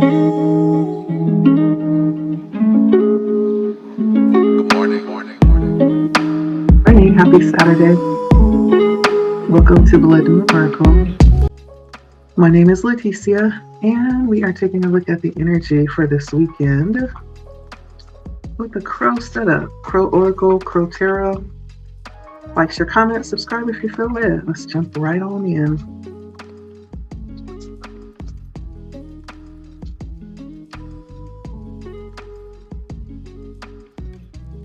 Morning, happy Saturday. Welcome to Blood Moon Oracle. My name is Leticia, and we are taking a look at the energy for this weekend with the Crow setup. Crow Oracle, Crow Tarot. Like, share, comment, subscribe if you feel it. Let's jump right on in.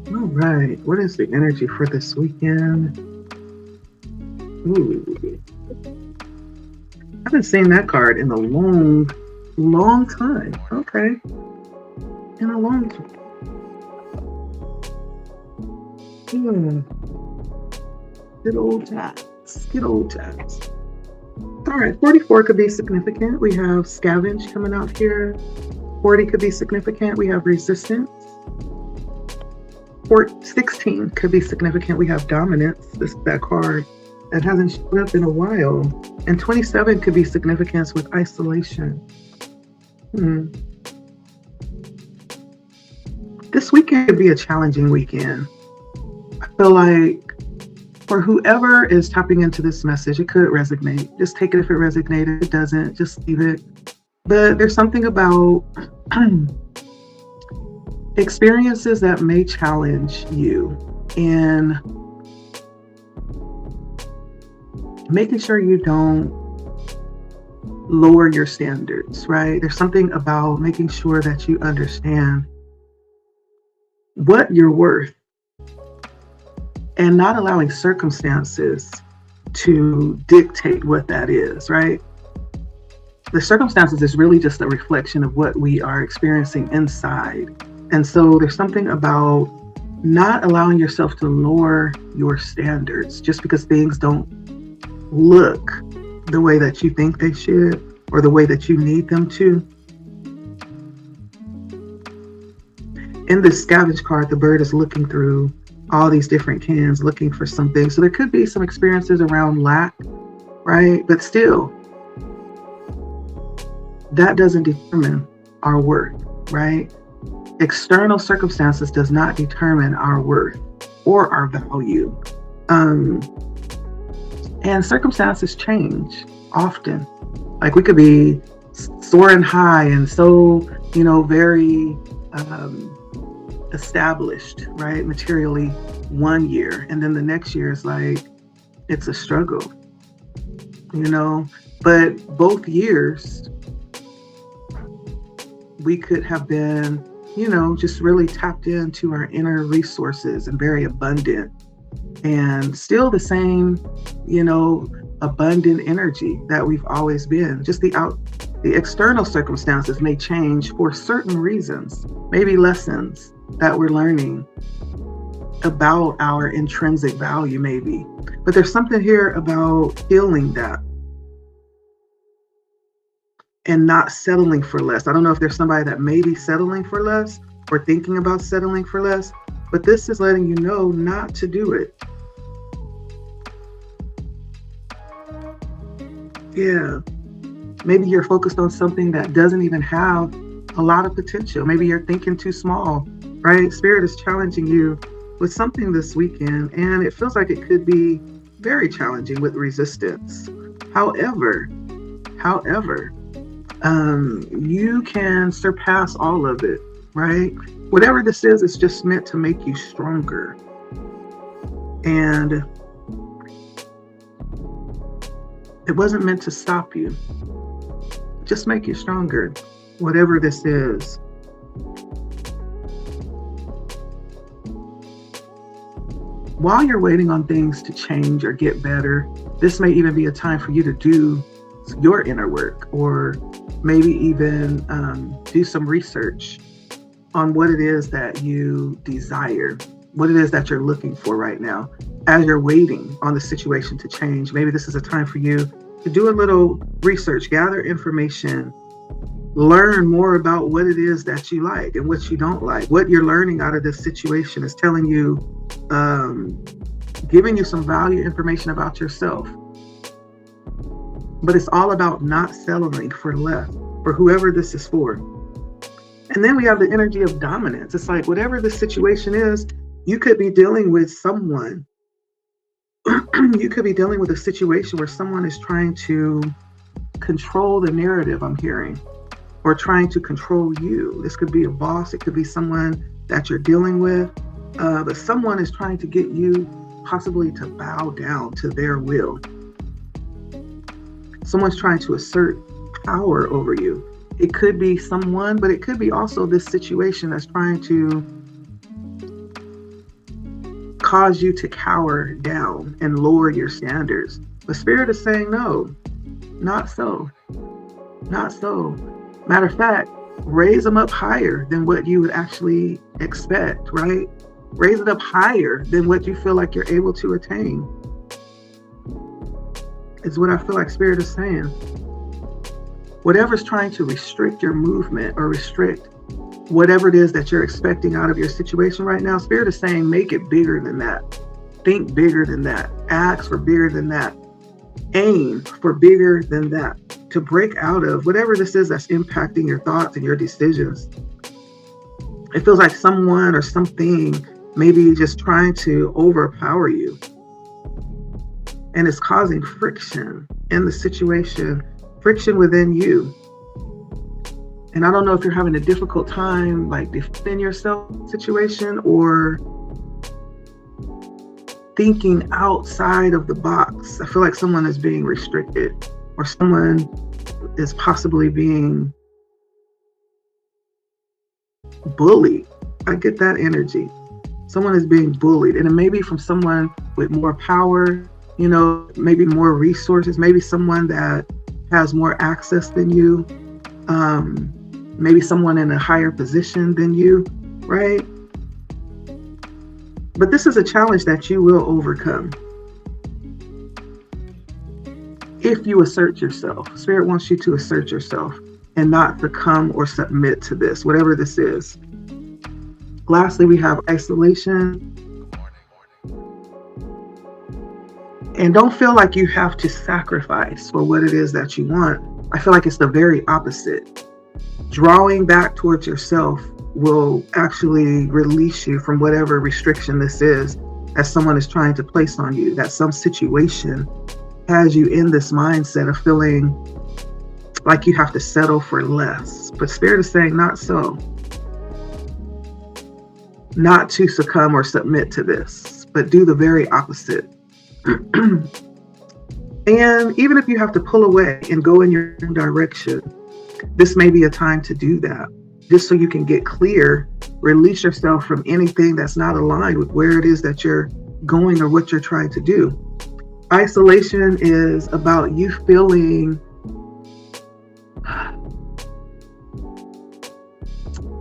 All right, what is the energy for this weekend? Ooh. I haven't seen that card in a long time. Okay. In a long time. Good old times. Good old times. All right, 44 could be significant. We have scavenge coming out here. 40 could be significant. We have resistance. 16 could be significant. We have dominance. That card that hasn't shown up in a while. And 27 could be significance with isolation. This weekend could be a challenging weekend. I feel like for whoever is tapping into this message, it could resonate. Just take it if it resonated. If it doesn't, just leave it. But there's something about experiences that may challenge you in making sure you don't lower your standards, right? There's something about making sure that you understand what you're worth and not allowing circumstances to dictate what that is, right? The circumstances is really just a reflection of what we are experiencing inside. And so there's something about not allowing yourself to lower your standards just because things don't look the way that you think they should or the way that you need them to. In this scavenge card, the bird is looking through all these different cans looking for something. So there could be some experiences around lack, right? But still, that doesn't determine our worth, right? External circumstances does not determine our worth or our value. And circumstances change often. Like we could be soaring high and so, very established, right? Materially 1 year. And then the next year is like, it's a struggle, but both years we could have been, just really tapped into our inner resources and very abundant and still the same, abundant energy that we've always been. Just the external circumstances may change for certain reasons, maybe lessons that we're learning about our intrinsic value, maybe. But there's something here about healing that and not settling for less. I don't know if there's somebody that may be settling for less or thinking about settling for less, but this is letting you know not to do it. Yeah. Maybe you're focused on something that doesn't even have a lot of potential. Maybe you're thinking too small, right? Spirit is challenging you with something this weekend, and it feels like it could be very challenging with resistance. However, you can surpass all of it, right? Whatever this is, it's just meant to make you stronger. And it wasn't meant to stop you. Just make you stronger, whatever this is. While you're waiting on things to change or get better, this may even be a time for you to do your inner work, or maybe even do some research on what it is that you desire, what it is that you're looking for right now. As you're waiting on the situation to change, maybe this is a time for you to do a little research, gather information, learn more about what it is that you like and what you don't like. What you're learning out of this situation is telling you, giving you some value information about yourself. But it's all about not settling for less. or whoever this is for. And then we have the energy of dominance. It's like whatever the situation is, you could be dealing with someone. You could be dealing with a situation where someone is trying to control the narrative, I'm hearing, or trying to control you. This could be a boss. It could be someone that you're dealing with. But someone is trying to get you possibly to bow down to their will. Someone's trying to assert power over you. It could be someone, but it could be also this situation that's trying to cause you to cower down and lower your standards. The Spirit is saying, no, not so. Not so. Matter of fact, raise them up higher than what you would actually expect, right? Raise it up higher than what you feel like you're able to attain. Is what I feel like Spirit is saying. Whatever's trying to restrict your movement or restrict whatever it is that you're expecting out of your situation right now, Spirit is saying, make it bigger than that. Think bigger than that. Ask for bigger than that. Aim for bigger than that. To break out of whatever this is that's impacting your thoughts and your decisions. It feels like someone or something maybe just trying to overpower you. And it's causing friction in the situation, friction within you. And I don't know if you're having a difficult time like defending yourself situation or thinking outside of the box. I feel like someone is being restricted or someone is possibly being bullied. I get that energy. Someone is being bullied, and it may be from someone with more power, you know, maybe more resources, maybe someone that has more access than you, maybe someone in a higher position than you, right? But this is a challenge that you will overcome if you assert yourself. Spirit wants you to assert yourself and not succumb or submit to this, whatever this is. Lastly, we have isolation. And don't feel like you have to sacrifice for what it is that you want. I feel like it's the very opposite. Drawing back towards yourself will actually release you from whatever restriction this is that someone is trying to place on you, that some situation has you in this mindset of feeling like you have to settle for less. But Spirit is saying, not so. Not to succumb or submit to this, but do the very opposite. And even if you have to pull away and go in your own direction, this may be a time to do that, just so you can get clear, release yourself from anything that's not aligned with where it is that you're going or what you're trying to do. Isolation is about you feeling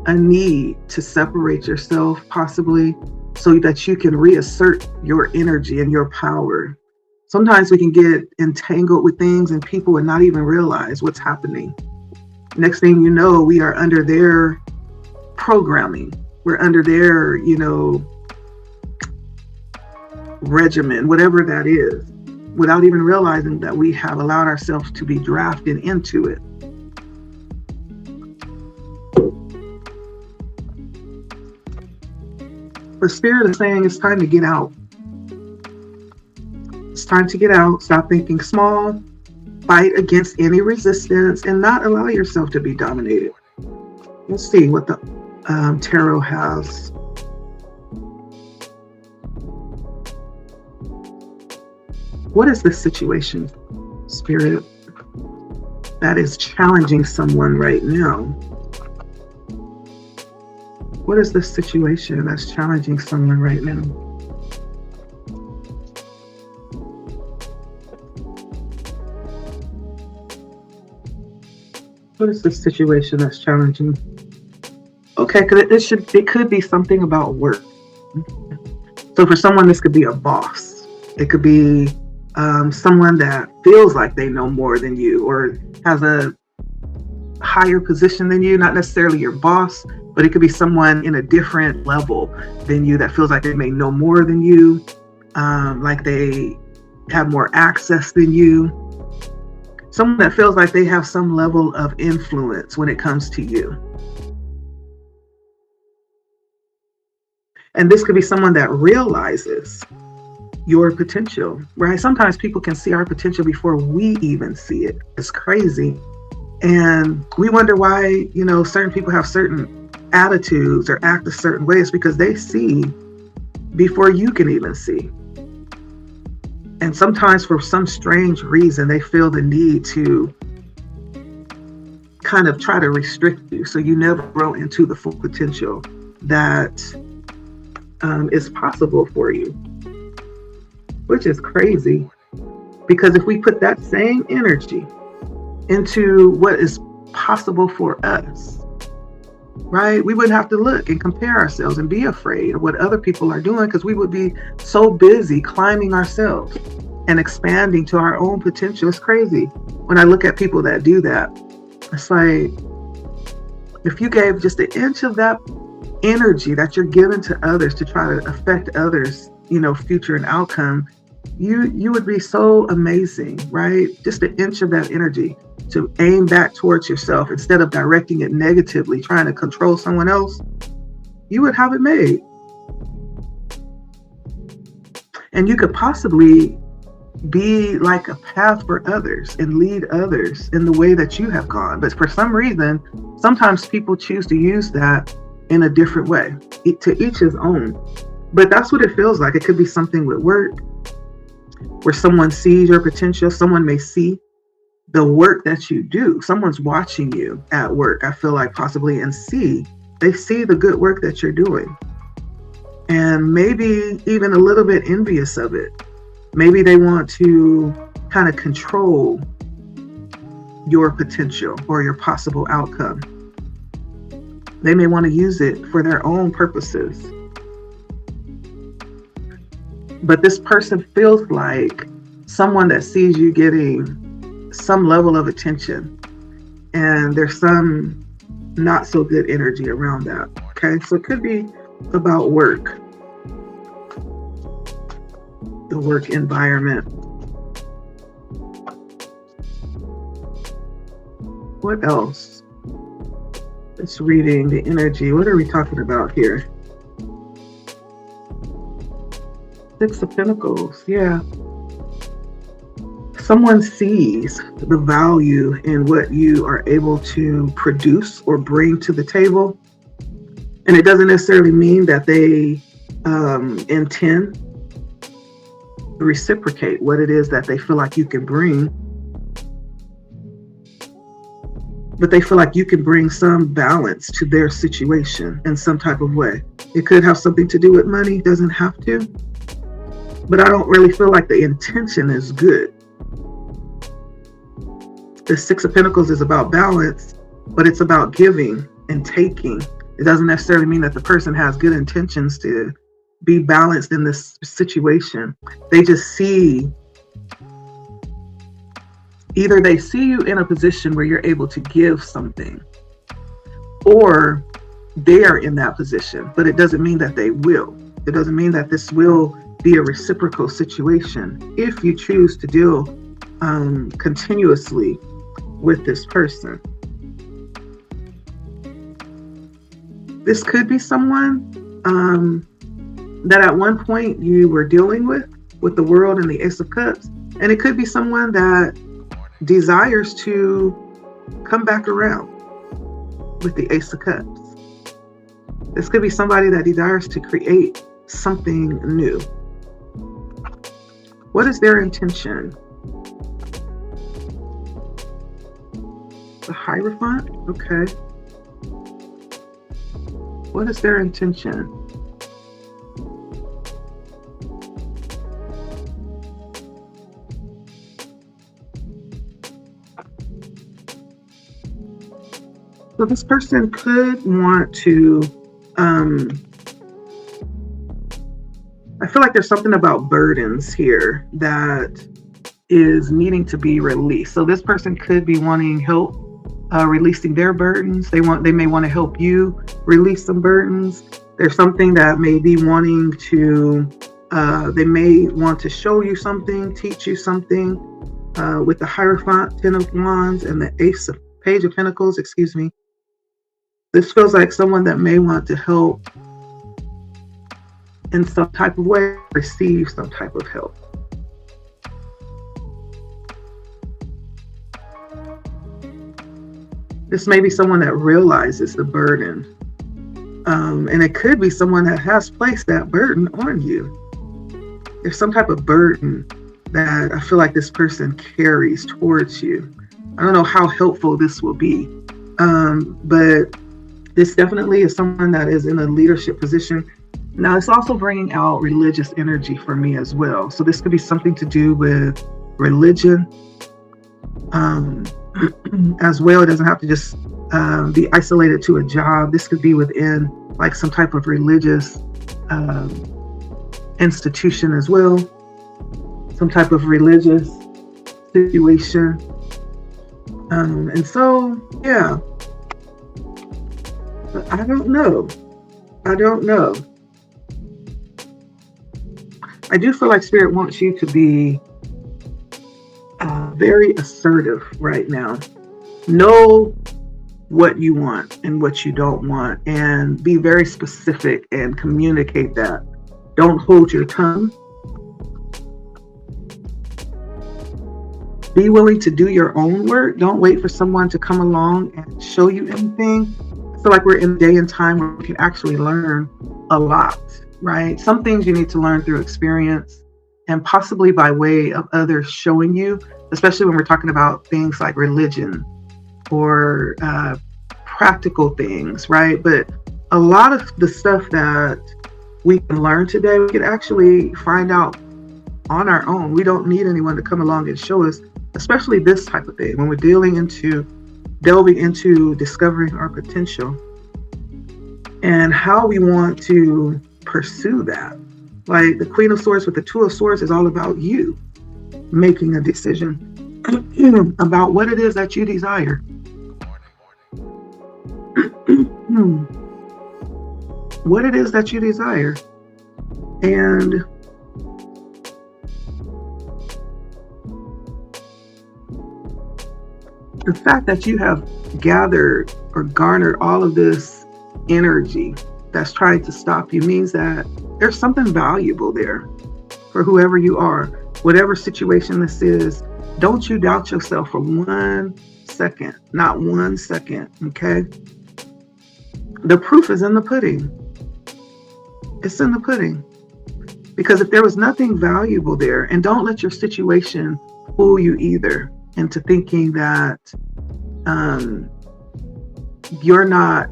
a need to separate yourself, possibly, so that you can reassert your energy and your power. Sometimes we can get entangled with things and people and not even realize what's happening. Next thing you know, we are under their programming. We're under their, regimen, whatever that is, without even realizing that we have allowed ourselves to be drafted into it. The Spirit is saying it's time to get out. It's time to get out. Stop thinking small. Fight against any resistance and not allow yourself to be dominated. Let's see what the tarot has. What is the situation, Spirit, that is challenging someone right now? What is the situation that's challenging someone right now? What is the situation that's challenging? Okay, because it could be something about work. So for someone, this could be a boss. It could be someone that feels like they know more than you or has a higher position than you, not necessarily your boss, but it could be someone in a different level than you that feels like they may know more than you, like they have more access than you. someone that feels like they have some level of influence when it comes to you. And this could be someone that realizes your potential, right? Sometimes people can see our potential before we even see it. It's crazy. And we wonder why, certain people have certain attitudes or act a certain ways, because they see before you can even see. And sometimes for some strange reason, they feel the need to kind of try to restrict you so you never grow into the full potential that is possible for you, which is crazy. Because if we put that same energy into what is possible for us, right, we wouldn't have to look and compare ourselves and be afraid of what other people are doing, because we would be so busy climbing ourselves and expanding to our own potential. It's crazy when I look at people that do that. It's like, if you gave just an inch of that energy that you're giving to others to try to affect others, future and outcome, you would be so amazing, right? Just an inch of that energy to aim back towards yourself instead of directing it negatively, trying to control someone else, you would have it made. And you could possibly be like a path for others and lead others in the way that you have gone. But for some reason, sometimes people choose to use that in a different way, to each his own. But that's what it feels like. It could be something with work, where someone sees your potential. Someone may see the work that you do. Someone's watching you at work, I feel like, possibly, and they see the good work that you're doing. And maybe even a little bit envious of it. Maybe they want to kind of control your potential or your possible outcome. They may want to use it for their own purposes. But this person feels like someone that sees you getting some level of attention, and there's some not so good energy around that. Okay, so it could be about work, the work environment. What else? It's reading the energy. What are we talking about here? Six of Pentacles. Yeah. Someone sees the value in what you are able to produce or bring to the table. And it doesn't necessarily mean that they intend to reciprocate what it is that they feel like you can bring. But they feel like you can bring some balance to their situation in some type of way. It could have something to do with money, doesn't have to. But I don't really feel like the intention is good. The Six of Pentacles is about balance, but it's about giving and taking. It doesn't necessarily mean that the person has good intentions to be balanced in this situation. They just see, either they see you in a position where you're able to give something, or they are in that position, but it doesn't mean that they will. It doesn't mean that this will be a reciprocal situation if you choose to deal continuously with this person. This could be someone that at one point you were dealing with the World and the Ace of Cups, and it could be someone that desires to come back around with the Ace of Cups. This could be somebody that desires to create something new. What is their intention? The Hierophant? Okay. What is their intention? So this person could want to, I feel like there's something about burdens here that is needing to be released. So this person could be wanting help releasing their burdens. They may want to help you release some burdens. There's something that may be wanting to, they may want to show you something, teach you something. with the Hierophant, Ten of Wands, and the Page of Pentacles, excuse me. This feels like someone that may want to help in some type of way, receive some type of help. This may be someone that realizes the burden. And it could be someone that has placed that burden on you. There's some type of burden that I feel like this person carries towards you. I don't know how helpful this will be, but this definitely is someone that is in a leadership position. Now, it's also bringing out religious energy for me as well. So this could be something to do with religion as well. It doesn't have to just be isolated to a job. This could be within like some type of religious institution as well, some type of religious situation. And so, yeah, but I don't know. I do feel like Spirit wants you to be very assertive right now. Know what you want and what you don't want, and be very specific and communicate that. Don't hold your tongue. Be willing to do your own work. Don't wait for someone to come along and show you anything. I feel like we're in a day and time where we can actually learn a lot, right? Some things you need to learn through experience and possibly by way of others showing you, especially when we're talking about things like religion or practical things, right? But a lot of the stuff that we can learn today, we can actually find out on our own. We don't need anyone to come along and show us, especially this type of thing, when we're delving into discovering our potential and how we want to pursue that. Like the Queen of Swords with the Two of Swords is all about you making a decision about what it is that you desire. What it is that you desire. And the fact that you have gathered or garnered all of this energy that's trying to stop you means that there's something valuable there for whoever you are, whatever situation this is. Don't you doubt yourself for 1 second, not 1 second, okay? The proof is in the pudding. It's in the pudding. Because if there was nothing valuable there, and don't let your situation fool you either into thinking that you're not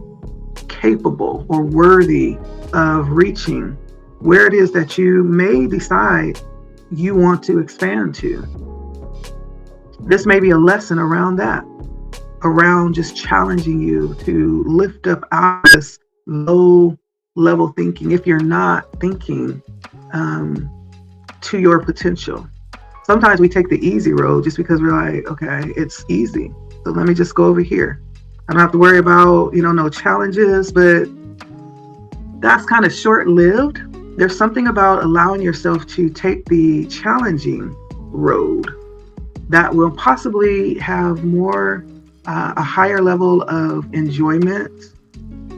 capable or worthy of reaching where it is that you may decide you want to expand to. This may be a lesson around that, around just challenging you to lift up out of this low level thinking if you're not thinking to your potential. Sometimes we take the easy road just because we're like, okay, it's easy, so let me just go over here. I don't have to worry about, no challenges, but that's kind of short-lived. There's something about allowing yourself to take the challenging road that will possibly have more, a higher level of enjoyment.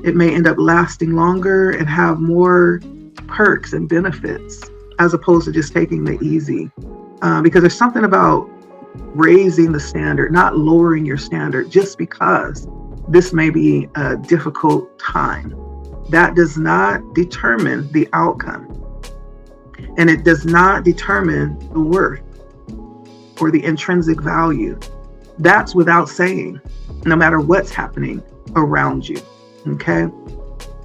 It may end up lasting longer and have more perks and benefits as opposed to just taking the easy. Because there's something about raising the standard, not lowering your standard just because this may be a difficult time. That does not determine the outcome. And it does not determine the worth or the intrinsic value. That's without saying, no matter what's happening around you, okay?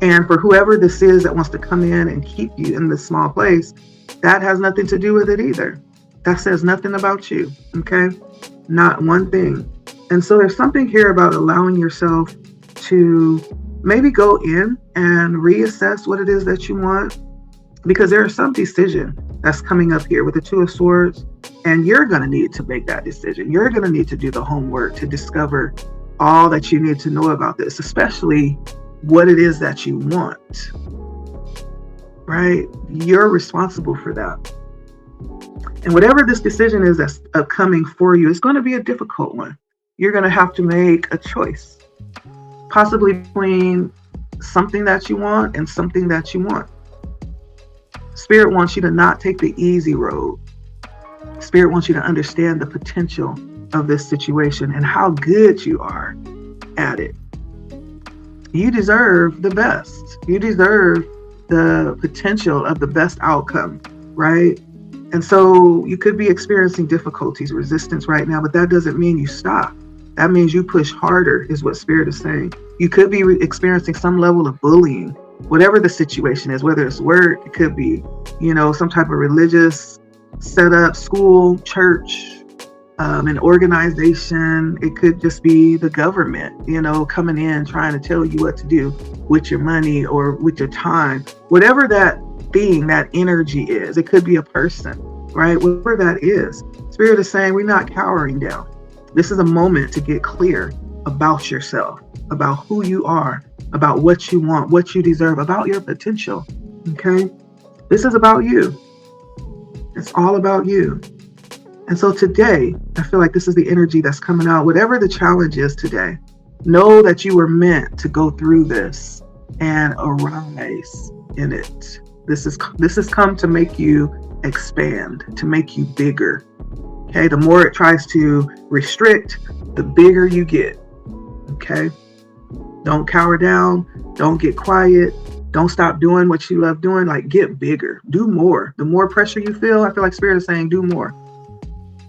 And for whoever this is that wants to come in and keep you in this small place, that has nothing to do with it either. That says nothing about you, okay? Not one thing. And so there's something here about allowing yourself to maybe go in and reassess what it is that you want, because there is some decision that's coming up here with the Two of Swords, and you're going to need to make that decision. You're going to need to do the homework to discover all that you need to know about this, especially what it is that you want, right? You're responsible for that. And whatever this decision is that's upcoming for you, it's going to be a difficult one. You're going to have to make a choice, possibly between something that you want and something that you want. Spirit wants you to not take the easy road. Spirit wants you to understand the potential of this situation and how good you are at it. You deserve the best. You deserve the potential of the best outcome, right? And so you could be experiencing difficulties, resistance right now, but that doesn't mean you stop. That means you push harder, is what Spirit is saying. You could be experiencing some level of bullying, whatever the situation is, whether it's work, it could be, some type of religious setup, school, church, an organization. It could just be the government, coming in trying to tell you what to do with your money or with your time, whatever that thing, that energy is. It could be a person, right? Whatever that is. Spirit is saying we're not cowering down. This is a moment to get clear about yourself, about who you are, about what you want, what you deserve, about your potential. Okay? This is about you. It's all about you. And so today, I feel like this is the energy that's coming out. Whatever the challenge is today, know that you were meant to go through this and arise in it. This is come to make you expand, to make you bigger. Okay, the more it tries to restrict, the bigger you get. Okay, don't cower down, don't get quiet, don't stop doing what you love doing. Like, get bigger, do more. The more pressure you feel, I feel like Spirit is saying, do more.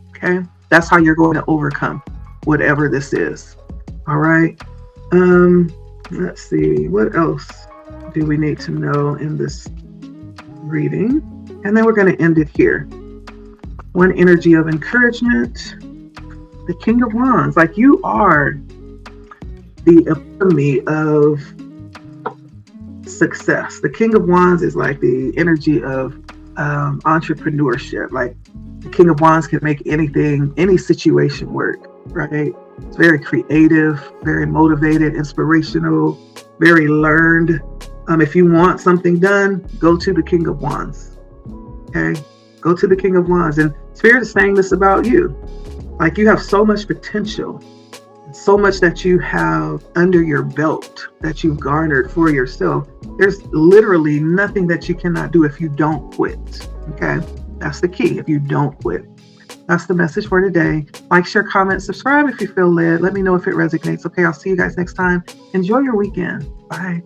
Okay, that's how you're going to overcome whatever this is. All right. Let's see, what else do we need to know in this reading? And then we're going to end it here. One energy of encouragement, the King of Wands. Like, you are the epitome of success. The King of Wands is like the energy of entrepreneurship. Like, the King of Wands can make anything, any situation work, right? It's very creative, very motivated, inspirational, very learned. If you want something done, go to the King of Wands. Okay? Go to the King of Wands. And Spirit is saying this about you. Like, you have so much potential, so much that you have under your belt that you've garnered for yourself. There's literally nothing that you cannot do if you don't quit. Okay? That's the key. If you don't quit. That's the message for today. Like, share, comment, subscribe if you feel led. Let me know if it resonates. Okay, I'll see you guys next time. Enjoy your weekend. Bye.